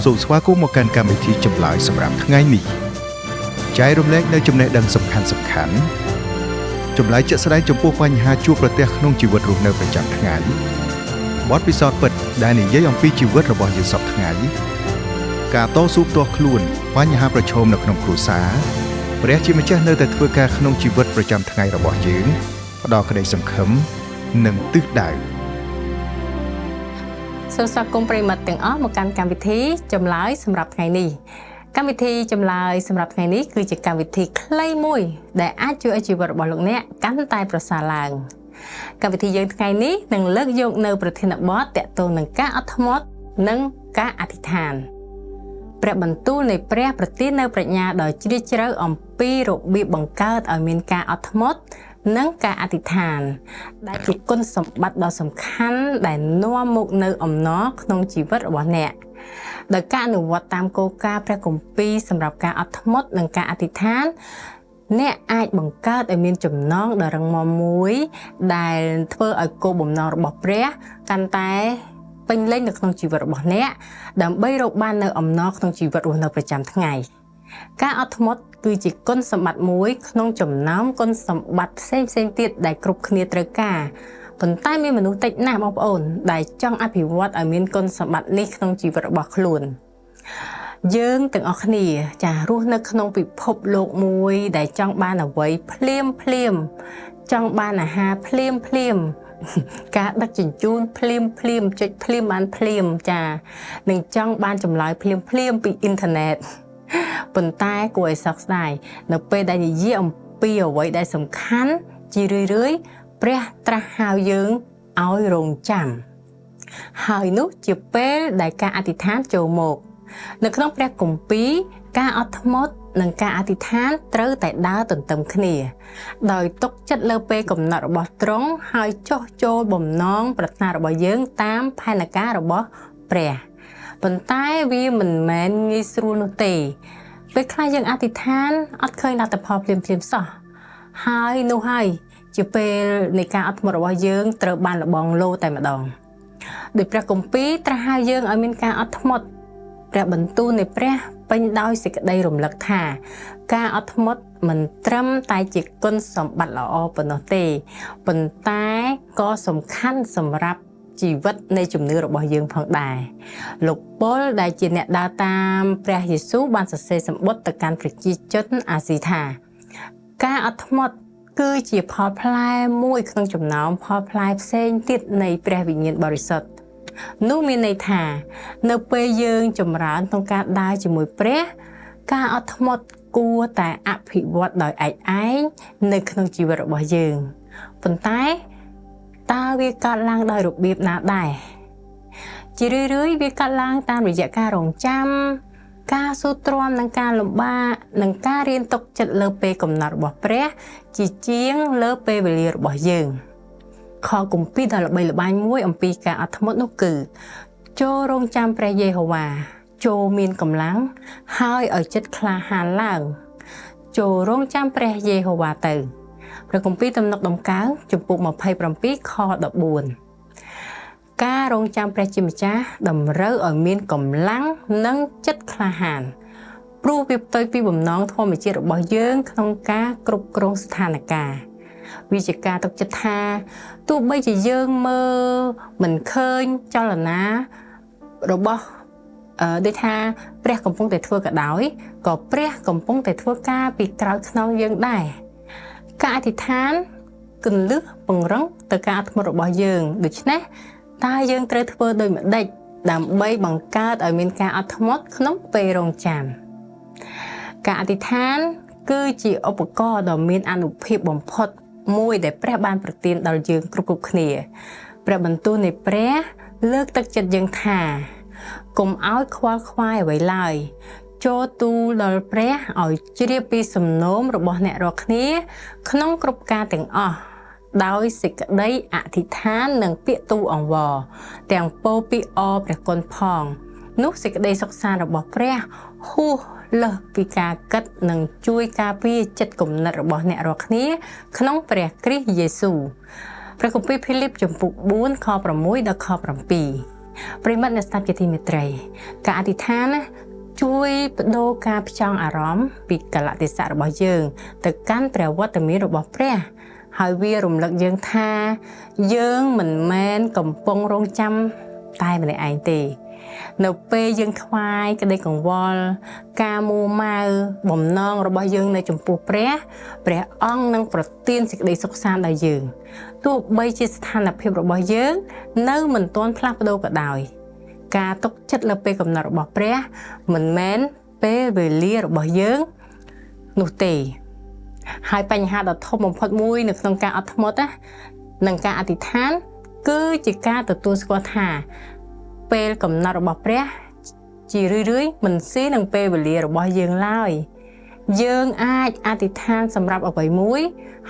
សូមស្វាគមន៍មកកាន់កម្មវិធីចម្លើយសម្រាប់ថ្ងៃនេះចែករំលែកនៅចំណេះដឹងសំខាន់ចម្លើយជាក់ស្ដែងចំពោះបញ្ហាជួបប្រទះក្នុងជីវិតរស់នៅប្រចាំថ្ងៃបទពិសោធន៍ពិតដែលនិយាយអំពីជីវិតរបស់យើងសពថ្ងៃការតស៊ូផ្ទាល់ខ្លួនបញ្ហាប្រឈមនៅក្នុងគ្រួសារព្រះជាម្ចាស់នៅតែធ្វើការក្នុងជីវិតប្រចាំថ្ងៃរបស់យើងផ្ដល់ក្តីសង្ឃឹមនិងទិសដៅសូមស្វាគមន៍ប្រិយមិត្តទាំងអស់មកកាន់កម្មវិធីចម្លើយសម្រាប់ថ្ងៃនេះកម្មវិធីចម្លើយសម្រាប់ថ្ងៃនេះគឺជាកម្មវិធីខ្លីមួយដែលអាចជួយឲ្យជីវិតរបស់លោកអ្នកកាន់តែប្រសើរឡើងកម្មវិធីយើងថ្ងៃនេះនឹងលើកយកនៅប្រធានបទទាក់ទងនឹងការអត់ធ្មត់និងការអធិដ្ឋានព្រះបន្ទូលនៃព្រះប្រទាននៅប្រាជ្ញាដ៏ជ្រាលជ្រៅអំពីរបៀបបង្កើតឲ្យមានការអត់ធ្មត់និងការអធិដ្ឋានដែលជាគុណសម្បត្តិដ៏សំខាន់ដែលនាំមកនៅអំណរក្នុងជីវិតរបស់អ្នកដោយការអនុវត្តតាមគោលការណ៍ព្រះគម្ពីរសម្រាប់ការអត់ធ្មត់និងការអធិដ្ឋានអ្នកអាចបង្កើតឲ្យមានចំណងដ៏រឹងមាំមួយដែលធ្វើឲ្យគោលបំណងរបស់ព្រះកាន់តែពេញលេញនៅក្នុងជីវិតរបស់អ្នកដើម្បីរកបាននៅអំណរក្នុងជីវិតរស់នៅប្រចាំថ្ងៃការអត់ធ្មត់គឺជាគុណសម្បត្តិមួយក្នុងចំណោមគុណសម្បត្តិផ្សេងៗទៀតដែលគ្រប់គ្នាត្រូវការប៉ុន្តែមានមនុស្សតិចណាស់បងប្អូនដែលចង់អភិវឌ្ឍឲ្យមានគុណសម្បត្តិនេះក្នុងជីវិតរបស់ខ្លួនយើងទាំងអស់គ្នាចារស់នៅក្នុងពិភពលោកមួយដែលចង់បានអ្វីភ្លាមចង់បានអាហារភ្លាមការដឹកជញ្ជូនភ្លាមចុចភ្លាមបានភ្លាមចានឹងចង់បានចម្លើយភ្លាមពីអ៊ីនធឺណិតប៉ុន្តែគួរឲ្យសោកស្ដាយនៅពេលដែលនិយាយអំពីអ្វីដែលសំខាន់ជារឿយព្រះត្រាស់ហៅយើងឲ្យរងចាំហើយនោះជាពេលដែលការអធិដ្ឋានចូលមកនៅក្នុងព្រះគម្ពីរការអត់ធ្មត់និងការអធិដ្ឋានត្រូវតែដើរទន្ទឹមគ្នាដោយទុកចិត្តលើពេលកំណត់របស់ទ្រង់ហើយចុះចូលបំណងប្រាថ្នារបស់យើងតាមផែនការរបស់ព្រះប៉ុន្តែវាមិនមែនងាយស្រួលនោះទេពេលខ្លះយើងអធិដ្ឋានអត់ឃើញលទ្ធផលភ្លាមសោះហើយនោះហើយជាពេលនៃការអត់ធ្មត់របស់យើងត្រូវបានលបងលោតែម្ដងដោយព្រះគម្ពីរត្រាស់ហៅយើងឲ្យមានការអត់ធ្មត់ព្រះបន្ទូលនៃព្រះពេញដោយសេចក្តីរំលឹកថាការអត់ធ្មត់មិនត្រឹមតែជាគុណសម្បត្តិល្អប៉ុណ្ណោះទេប៉ុន្តែក៏សំខាន់សម្រាប់ជីវិតនៃជំនឿរបស់យើងផងដែរលោកប៉ុលដែលជាអ្នកដើរតាមព្រះយេស៊ូវបានសរសេរសម្បត្តិទៅកាន់ប្រជាជនអាស៊ីថាការអត់ធ្មត់គឺជាផលផ្លែមួយក្នុងចំណោមផលផ្លែផ្សេងទៀតនៃព្រះវិញ្ញាណបរិសុទ្ធនោះមានន័យថានៅពេលយើងចម្រើនក្នុងការដើរជាមួយព្រះការអត់ធ្មត់គួរតែអភិវឌ្ឍដោយឯកឯងនៅក្នុងជីវិតរបស់យើងប៉ុន្តែតើវាកើតឡើងដោយរបៀបណាដែរជារឿយវាកើតឡើងតាមរយៈការរងចាំការស៊ូទ្រាំនឹងការលំបាកនិងការរៀនទុកចិត្តលើពេលកំណត់របស់ព្រះជាជាងលើពេលវេលារបស់យើងខគម្ពីរដ៏ល្បីល្បាញមួយអំពីការអត់ធ្មត់នោះគឺចូលរងចាំព្រះយេហូវ៉ាចូលមានកម្លាំងហើយឲ្យចិត្តក្លាហានឡើងចូលរងចាំព្រះយេហូវ៉ាទៅព្រះគម្ពីរទំនុកដំកើងជំពូក27ខ14ការរងចាំព្រះជាម្ចាស់តម្រូវឲ្យមានកម្លាំងនិងចិត្តក្លាហានព្រោះវាផ្ទុយពីបំណងធម្មជាតិរបស់យើងក្នុងការគ្រប់គ្រងស្ថានភាពវាជាការទុកចិត្តថាទោះបីជាយើងមើលមិនឃើញចលនារបស់ដូចថាព្រះកំពុងតែធ្វើក៏ដោយក៏ព្រះកំពុងតែធ្វើការពីក្រោយខ្នងយើងដែរការអធិដ្ឋានគន្លឹះពង្រឹងទៅការអត់ធ្មត់របស់យើងដូច្នេះតើយើងត្រូវធ្វើដូចម្តេចដើម្បីបង្កើតឲ្យមានការអត់ធ្មត់ក្នុងពេលរងចាំការអធិដ្ឋានគឺជាឧបករណ៍ដ៏មានអានុភាពបំផុតមួយដែលព្រះបានប្រទានដល់យើងគ្រប់គ្នាព្រះបន្ទូលនៃព្រះលើកទឹកចិត្តយើងថាកុំឲ្យខ្វល់ខ្វាយអ្វីឡើយចូលទូលដល់ព្រះឲ្យជ្រាបពីសំណូមរបស់អ្នករាល់គ្នាក្នុងគ្រប់ការទាំងអស់ដោយសេចក្តីអធិដ្ឋាននិងពាក្យទូលអង្វរទាំងពោលពីអរព្រះគុណផងនោះសេចក្តីសុខសាន្តរបស់ព្រះហួសលើសពីការគិតនិងជួយការពារចិត្តគំនិតរបស់អ្នករាល់គ្នាក្នុងព្រះគ្រីស្ទយេស៊ូវព្រះគម្ពីរភីលីបជំពូក4ខ6ដល់ខ7 ប្រិមត្តអ្នកស្ដាប់ជាទីមេត្រីការអធិដ្ឋានណាជួយបដូរការផ្ចង់អារម្មណ៍ពីកលៈទេសៈរបស់យើងទៅកាន់ព្រះវត្តមានរបស់ព្រះហើយវារំលឹកយើងថាយើងមិនមែនកំពុងរងចាំតែម្នាក់ឯងទេនៅពេលយើងថ្វាយក្តីកង្វល់ការមួម៉ៅបំណងរបស់យើងនៅចំពោះព្រះអង្គនឹងប្រទានសេចក្តីសុខសាន្តដល់យើងទោះបីជាស្ថានភាពរបស់យើងនៅមិនទាន់ផ្លាស់ប្ដូរក៏ដោយការទុកចិត្តលើពេលកំណត់របស់ព្រះមិនមែនពេលវេលារបស់យើងនោះទេហើយបញ្ហាដ៏ធំបំផុតមួយនៅក្នុងការអត់ធ្មត់និងការអធិដ្ឋានគឺជាការទទួលស្គាល់ថាពេលកំណត់របស់ព្រះជារឿយៗមិនស៊ីនឹងពេលវេលារបស់យើងឡើយយើងអាចអធិដ្ឋានសម្រាប់អ្វីមួយ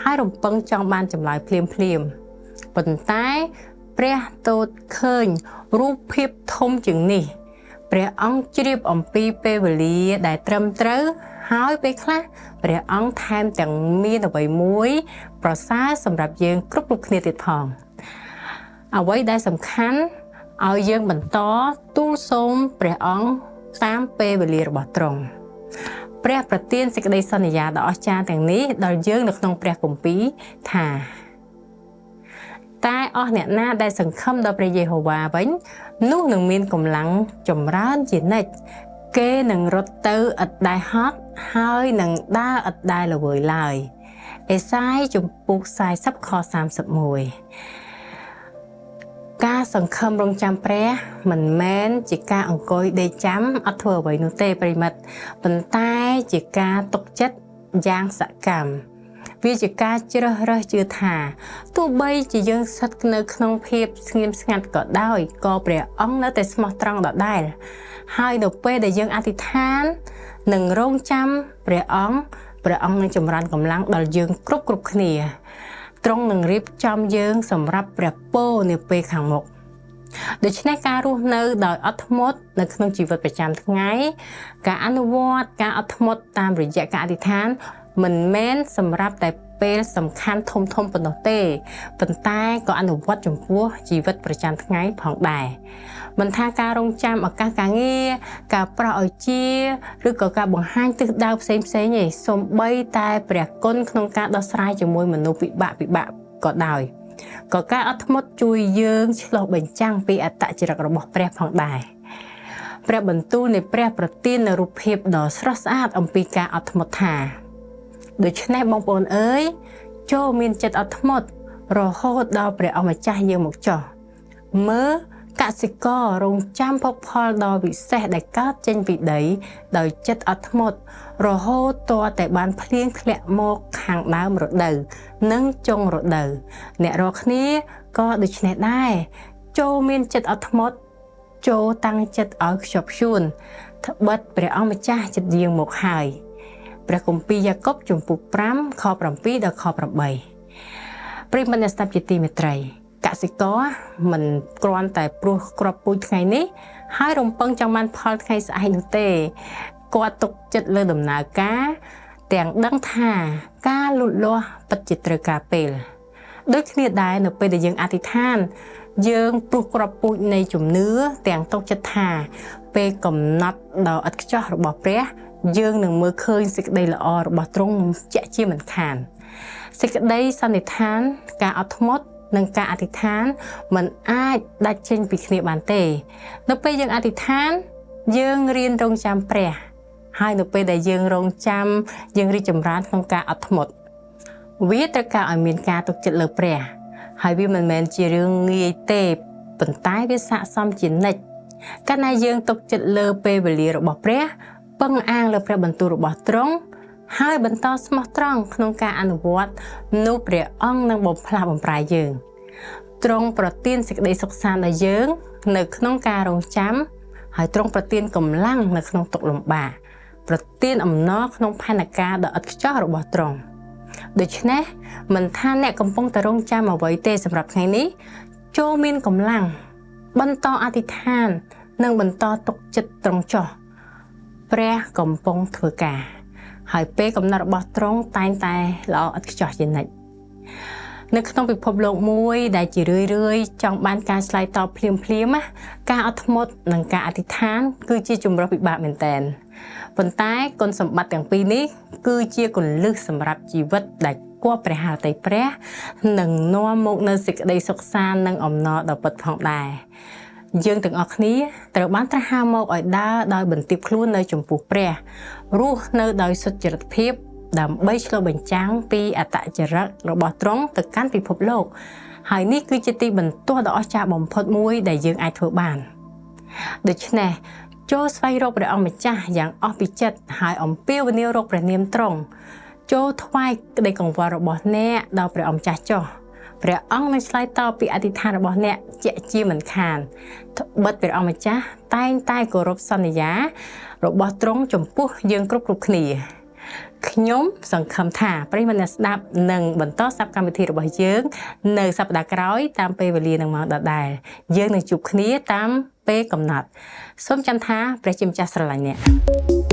ហើយរំពឹងចង់បានចម្លើយភ្លាមប៉ុន្តែព្រះទតឃើញរូបភាពធំជាងនេះព្រះអង្គជ្រាបអំពីពេលវេលាដែលត្រឹមត្រូវហើយពេលខ្លះព្រះអង្គថែមទាំងមានអ្វីមួយប្រសើរសម្រាប់យើងគ្រប់គ្នាទៀតផងអ្វីដែលសំខាន់ឲ្យយើងបន្តទូលសូមព្រះអង្គតាមពេលវេលារបស់ទ្រង់ព្រះប្រទានសេចក្តីសន្យាដ៏អស្ចារ្យទាំងនេះដល់យើងនៅក្នុងព្រះគម្ពីរថាតែអស់អ្នកណាដែលសង្ឃឹមដល់ព្រះយេហូវ៉ាវិញនោះនឹងមានកម្លាំងចម្រើនជានិច្ចគេនឹងរត់ទៅឥតដែលហត់ហើយនឹងដើរឥតដែលល្វើយឡើយអេសាយជំពូក40ខ31ការសង្ឃឹមរង់ចាំព្រះមិនមែនជាការអង្គុយដេកចាំអត់ធ្វើអ្វីនោះទេប្រិមិត្តប៉ុន្តែជាការទុកចិត្តយ៉ាងសកម្មវាជាការជ្រើសរើសជឿថាទោះបីជាយើងស្ថិតនៅក្នុងភាពស្ងៀមស្ងាត់ក៏ដោយក៏ព្រះអង្គនៅតែស្មោះត្រង់ដដែលហើយនៅពេលដែលយើងអធិដ្ឋាននិងរង់ចាំព្រះអង្គនឹងចម្រើនកម្លាំងដល់យើងគ្រប់គ្នាទ្រង់នឹងរៀបចំយើងសម្រាប់ព្រះពរនាពេលខាងមុខដូច្នេះការរស់នៅដោយអត់ធ្មត់នៅក្នុងជីវិតប្រចាំថ្ងៃការអនុវត្តការអត់ធ្មត់តាមរយៈការអធិដ្ឋានមិនមែនសម្រាប់តែពេលសំខាន់ធំប៉ុណ្ណោះទេប៉ុន្តែក៏អនុវត្តចំពោះជីវិតប្រចាំថ្ងៃផងដែរមិនថាការរងចាំឱកាសការងារការប្រោសឲ្យជាឬក៏ការបង្ហាញទិសដៅផ្សេងទេសូម្បីតែព្រះគុណក្នុងការដោះស្រាយជាមួយមនុស្សពិបាកក៏ដោយក៏ការអត់ធ្មត់ជួយយើងឆ្លុះបញ្ចាំងពីអត្តចរិតរបស់ព្រះផងដែរព្រះបន្ទូលនៃព្រះប្រទាននូវរូបភាពដ៏ស្រស់ស្អាតអំពីការអត់ធ្មត់ថាដូច្នេះបងប្អូនអើយចូលមានចិត្តអត់ធ្មត់រហូតដល់ព្រះអង្គម្ចាស់យើងមកចុះមើលកសិកររងចាំភោគផលដ៏វិសេសដែលកើតចេញពីដីដោយចិត្តអត់ធ្មត់រហូតទាល់តែបានភ្លៀងធ្លាក់មកខាងដើមរដូវនិងចុងរដូវអ្នករាល់គ្នាក៏ដូច្នេះដែរចូលមានចិត្តអត់ធ្មត់ចូលតាំងចិត្តឲ្យខ្ជាប់ខ្ជួនត្បិតព្រះអង្គម្ចាស់ចិត្តយាងមកហើយព្រះគម្ពីរយ៉ាកុបជំពូក5ខ7ដល់ខ8ប្រិយមិត្តអ្នកស្ដាប់ជាទីមេត្រីកសិករមិនគ្រាន់តែព្រោះគ្រាប់ពូជថ្ងៃនេះហើយរំពឹងចង់បានផលថ្ងៃស្អែកនោះទេគាត់ទុកចិត្តលើដំណើរការទាំងដឹងថាការលូតលាស់ពិតជាត្រូវការពេលដូចគ្នាដែរនៅពេលដែលយើងអធិដ្ឋានយើងព្រោះគ្រាប់ពូជនៃជំនឿទាំងទុកចិត្តថាពេលកំណត់ដ៏ឥតខ្ចោះរបស់ព្រះយើងនឹងមើលឃើញសេចក្តីល្អរបស់ទ្រង់ជាក់ជាមិនខានសេចក្តីសន្និដ្ឋានការអត់ធ្មត់និងការអធិដ្ឋានមិនអាចដាច់ចេញពីគ្នាបានទេនៅពេលយើងអធិដ្ឋានយើងរៀនរងចាំព្រះហើយនៅពេលដែលយើងរងចាំយើងរីកចម្រើនក្នុងការអត់ធ្មត់វាត្រូវការឲ្យមានការទុកចិត្តលើព្រះហើយវាមិនមែនជារឿងងាយទេប៉ុន្តែវាស័ក្តិសមជានិច្ចកាលណាយើងទុកចិត្តលើពេលវេលារបស់ព្រះពឹងអាងលើព្រះបន្ទូលរបស់ទ្រង់ហើយបន្តស្មោះត្រង់ក្នុងការអនុវត្តនោះព្រះអង្គនឹងបំផ្លាស់បំប្រែយើងទ្រង់ប្រទានសេចក្តីសុខសាន្តដល់យើងនៅក្នុងការរងចាំហើយទ្រង់ប្រទានកម្លាំងនៅក្នុងទុក្ខលំបាកប្រទានអំណរក្នុងផែនការដ៏ឥតខ្ចោះរបស់ទ្រង់ដូច្នេះមិនថាអ្នកកំពុងតែរងចាំអ្វីទេសម្រាប់ថ្ងៃនេះចូលមានកម្លាំងបន្តអធិដ្ឋាននិងបន្តទុកចិត្តត្រង់ចុះព្រះកំពុងធ្វើការហើយពេលកំណត់របស់ទ្រង់តែងតែល្អឥតខ្ចោះជានិច្ច នៅក្នុងពិភពលោកមួយដែលជារឿយៗចង់បានការឆ្លើយតបភ្លាមៗណាការអត់ធ្មត់និងការអធិដ្ឋានគឺជាជំរើសពិបាកមែនទែនប៉ុន្តែគុណសម្បត្តិទាំងពីរនេះគឺជាគន្លឹះសម្រាប់ជីវិតដែលគួរព្រះハរតីព្រះនិងនាំមកនូវសេចក្តីសុខសាន្តនិងអំណរដ៏ពិតផងដែរយើងទាំងអស់គ្នាត្រូវបានត្រាស់ហៅមកឲ្យដើរដោយបន្ទាបខ្លួននៅចំពោះព្រះរស់នៅដោយសុចរិតភាពដើម្បីឆ្លុះបញ្ចាំងពីអត្តចរិតរបស់ទ្រង់ទៅកាន់ពិភពលោកហើយនេះគឺជាទីបន្ទាស់ដ៏អស្ចារ្យបំផុតមួយដែលយើងអាចធ្វើបានដូច្នេះចូលស្វែងរកព្រះអង្គម្ចាស់យ៉ាងអស់ពីចិត្តហើយអំពាវនាវរកព្រះនាមទ្រង់ចូលថ្វាយក្តីកង្វល់របស់អ្នកដល់ព្រះអង្គម្ចាស់ចុះព្រះអង្គនឹងឆ្លើយតបពីអធិដ្ឋានរបស់អ្នកជាក់ជាមិនខានត្បិតព្រះអង្គម្ចាស់តែងតែគោរពសន្យារបស់ទ្រង់ចំពោះយើងគ្រប់គ្នាខ្ញុំសង្ឃឹមថាប្រិយមិត្តអ្នកស្ដាប់នឹងបន្តស្ដាប់កម្មវិធីរបស់យើងនៅសប្តាហ៍ក្រោយតាមពេលវេលានឹងម៉ោងដដែលយើងនឹងជួបគ្នាតាមពេលកំណត់សូមចាំថាព្រះជាម្ចាស់ស្រឡាញ់អ្នក